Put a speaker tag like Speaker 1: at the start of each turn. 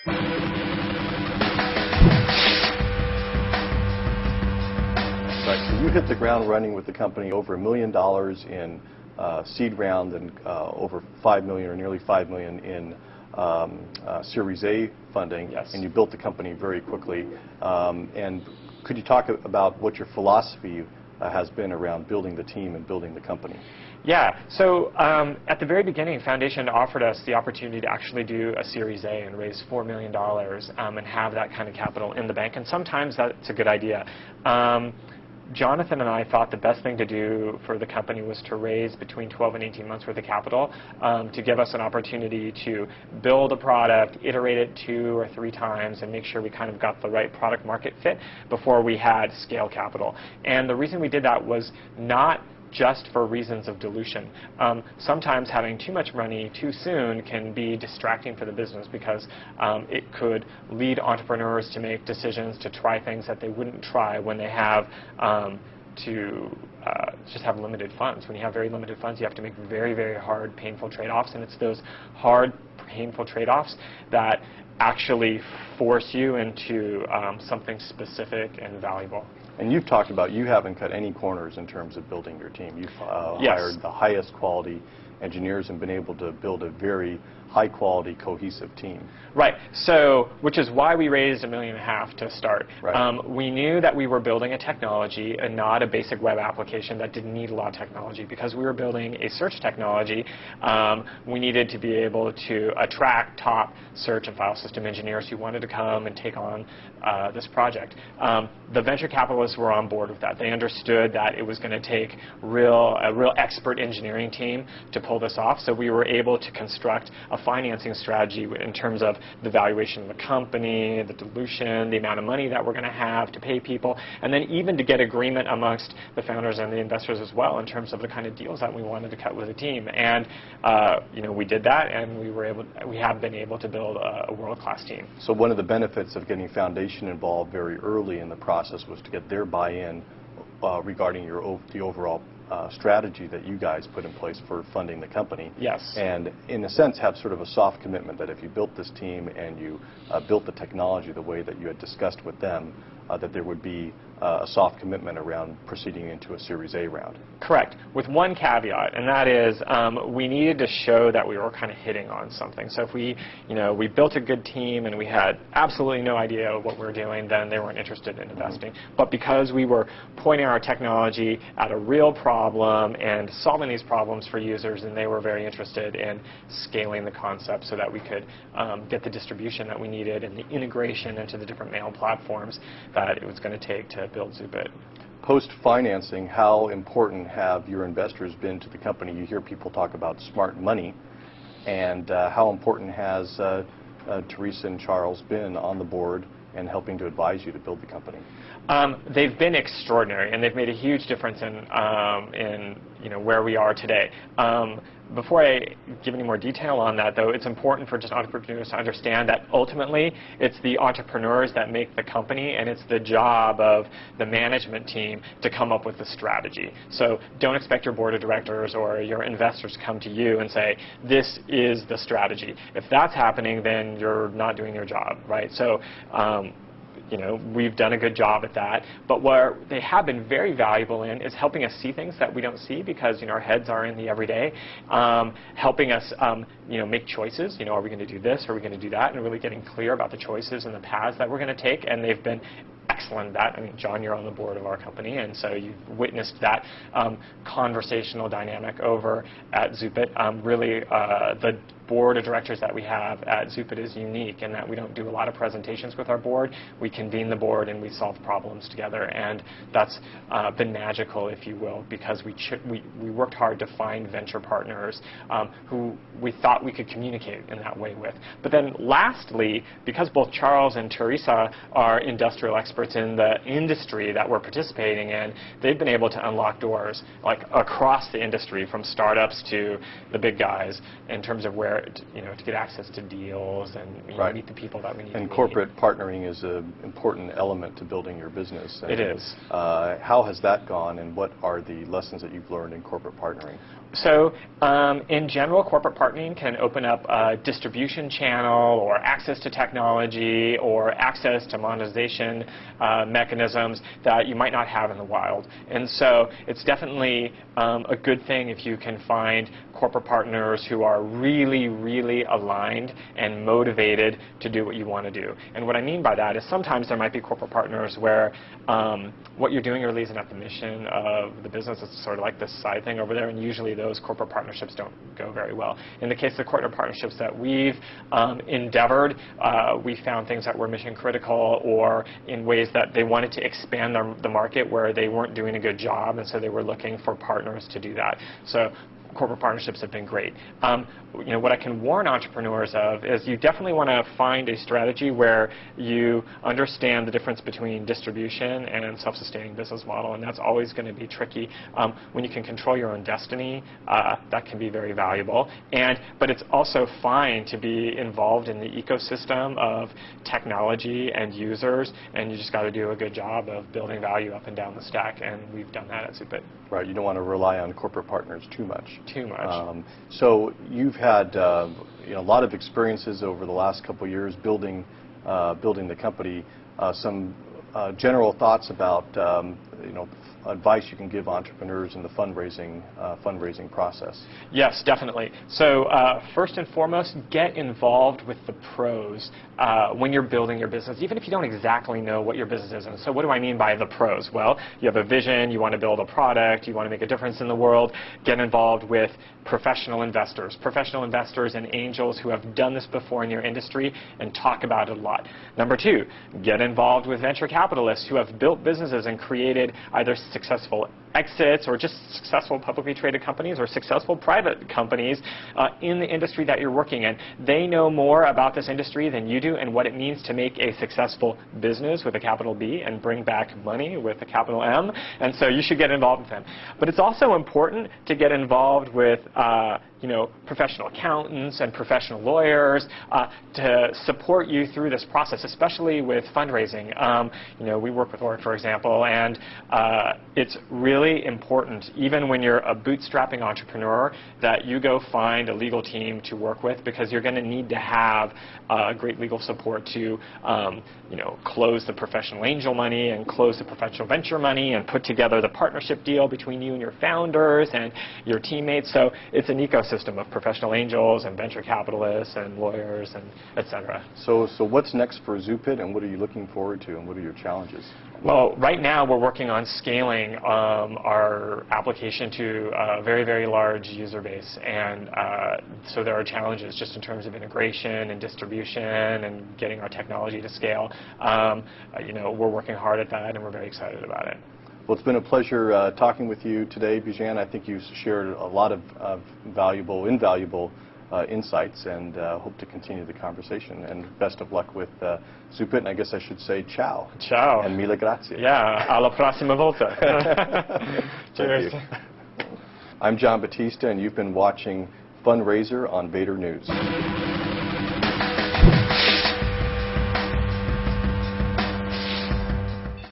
Speaker 1: Right, so you hit the ground running with the company, over $1 million in seed round and over $5 million or nearly $5 million in Series A funding.
Speaker 2: Yes.
Speaker 1: And you built the company very quickly. And could you talk about what your philosophy has been around building the team and building the company?
Speaker 2: Yeah, so at the very beginning, Foundation offered us the opportunity to actually do a Series A and raise $4 million and have that kind of capital in the bank, and sometimes that's a good idea. Jonathan and I thought the best thing to do for the company was to raise between 12 and 18 months worth of capital to give us an opportunity to build a product, iterate it 2 or 3 times, and make sure we kind of got the right product market fit before we had scale capital. And the reason we did that was not just for reasons of dilution. Sometimes having too much money too soon can be distracting for the business because it could lead entrepreneurs to make decisions to try things that they wouldn't try when they have just have limited funds. When you have very limited funds, you have to make very, very hard, painful trade-offs, and it's those hard, painful trade-offs that actually force you into something specific and valuable.
Speaker 1: And you've talked about you haven't cut any corners in terms of building your team. You've
Speaker 2: Yes.
Speaker 1: hired the highest quality engineers and been able to build a very high quality, cohesive team.
Speaker 2: Right. So, which is why we raised $1.5 million to start.
Speaker 1: Right.
Speaker 2: We knew that we were building a technology and not a basic web application that didn't need a lot of technology. Because we were building a search technology, we needed to be able to attract top search and file system engineers who wanted to come and take on this project. The venture capitalists were on board with that. They understood that it was going to take a real expert engineering team to pull this off. So we were able to construct a financing strategy in terms of the valuation of the company, the dilution, the amount of money that we're going to have to pay people, and then even to get agreement amongst the founders and the investors as well in terms of the kind of deals that we wanted to cut with the team. And we did that, and we have been able to build a world-class team.
Speaker 1: So one of the benefits of getting Foundation involved very early in the process was to get their buy-in regarding the overall strategy that you guys put in place for funding the company.
Speaker 2: Yes.
Speaker 1: And in a sense have sort of a soft commitment that if you built this team and you built the technology the way that you had discussed with them, that there would be a soft commitment around proceeding into a Series A round.
Speaker 2: Correct, with one caveat, and that is we needed to show that we were kind of hitting on something. So if we built a good team and we had absolutely no idea what we were doing, then they weren't interested in investing. But because we were pointing our technology at a real problem and solving these problems for users, and they were very interested in scaling the concept so that we could get the distribution that we needed and the integration into the different mail platforms that it was going to take to build Zoopit.
Speaker 1: Post-financing, how important have your investors been to the company? You hear people talk about smart money, and how important has Teresa and Charles been on the board and helping to advise you to build the company?
Speaker 2: They've been extraordinary, and they've made a huge difference in where we are today. Before I give any more detail on that, though, it's important for just entrepreneurs to understand that ultimately it's the entrepreneurs that make the company, and it's the job of the management team to come up with the strategy. So don't expect your board of directors or your investors to come to you and say, this is the strategy. If that's happening, then you're not doing your job, right? So we've done a good job at that, but where they have been very valuable in is helping us see things that we don't see because our heads are in the everyday, helping us make choices. Are we going to do this? Are we going to do that? And really getting clear about the choices and the paths that we're going to take, and they've been excellent at that. I mean, John, you're on the board of our company, and so you've witnessed that conversational dynamic over at Zoopit. Really, the board of directors that we have at Zoopit is unique in that we don't do a lot of presentations with our board. We convene the board and we solve problems together, and that's been magical, if you will, because we worked hard to find venture partners who we thought we could communicate in that way with. But then lastly, because both Charles and Teresa are industrial experts in the industry that we're participating in, they've been able to unlock doors like across the industry, from startups to the big guys, in terms of where to get access to deals and
Speaker 1: right.
Speaker 2: meet the people that we need.
Speaker 1: And corporate partnering is an important element to building your business. And,
Speaker 2: it is.
Speaker 1: How has that gone, and what are the lessons that you've learned in corporate partnering?
Speaker 2: So in general, corporate partnering can open up a distribution channel or access to technology or access to monetization mechanisms that you might not have in the wild. And so it's definitely a good thing if you can find corporate partners who are really, really aligned and motivated to do what you want to do. And what I mean by that is sometimes there might be corporate partners where what you're doing really isn't at the mission of the business. It's sort of like this side thing over there, and usually those corporate partnerships don't go very well. In the case of the corporate partnerships that we've endeavored, we found things that were mission critical or in ways that they wanted to expand the market where they weren't doing a good job, and so they were looking for partners to do that. So corporate partnerships have been great. What I can warn entrepreneurs of is you definitely want to find a strategy where you understand the difference between distribution and self-sustaining business model, and that's always going to be tricky. When you can control your own destiny, that can be very valuable. But it's also fine to be involved in the ecosystem of technology and users, and you just got to do a good job of building value up and down the stack, and we've done that at Zoopit.
Speaker 1: Right. You don't want to rely on corporate partners too much.
Speaker 2: Too much.
Speaker 1: So you've had a lot of experiences over the last couple of years building the company. Some general thoughts about advice you can give entrepreneurs in the fundraising process.
Speaker 2: Yes, definitely. So first and foremost, get involved with the pros when you're building your business, even if you don't exactly know what your business is. And so what do I mean by the pros? Well, you have a vision, you want to build a product, you want to make a difference in the world. Get involved with professional investors and angels who have done this before in your industry and talk about it a lot. Number two, get involved with venture capitalists who have built businesses and created either successful exits or just successful publicly traded companies or successful private companies in the industry that you're working in. They know more about this industry than you do and what it means to make a successful business with a capital B and bring back money with a capital M, and so you should get involved with them. But it's also important to get involved with professional accountants and professional lawyers to support you through this process, especially with fundraising. We work with Org, for example, and it's really important, even when you're a bootstrapping entrepreneur, that you go find a legal team to work with, because you're going to need to have great legal support to close the professional angel money and close the professional venture money and put together the partnership deal between you and your founders and your teammates. So it's an ecosystem of professional angels and venture capitalists and lawyers and et cetera.
Speaker 1: So what's next for Zoopit, and what are you looking forward to, and what are your challenges?
Speaker 2: Well, right now we're working on scaling our application to a very, very large user base, and so there are challenges just in terms of integration and distribution and getting our technology to scale. We're working hard at that, and we're very excited about it.
Speaker 1: Well, it's been a pleasure talking with you today, Bijan. I think you've shared a lot of invaluable insights, and hope to continue the conversation. And best of luck with Zoopit, and I guess I should say ciao.
Speaker 2: Ciao.
Speaker 1: And mille grazie.
Speaker 2: Yeah, alla prossima volta. Cheers.
Speaker 1: I'm John Batista, and you've been watching Fundraiser on Vader News.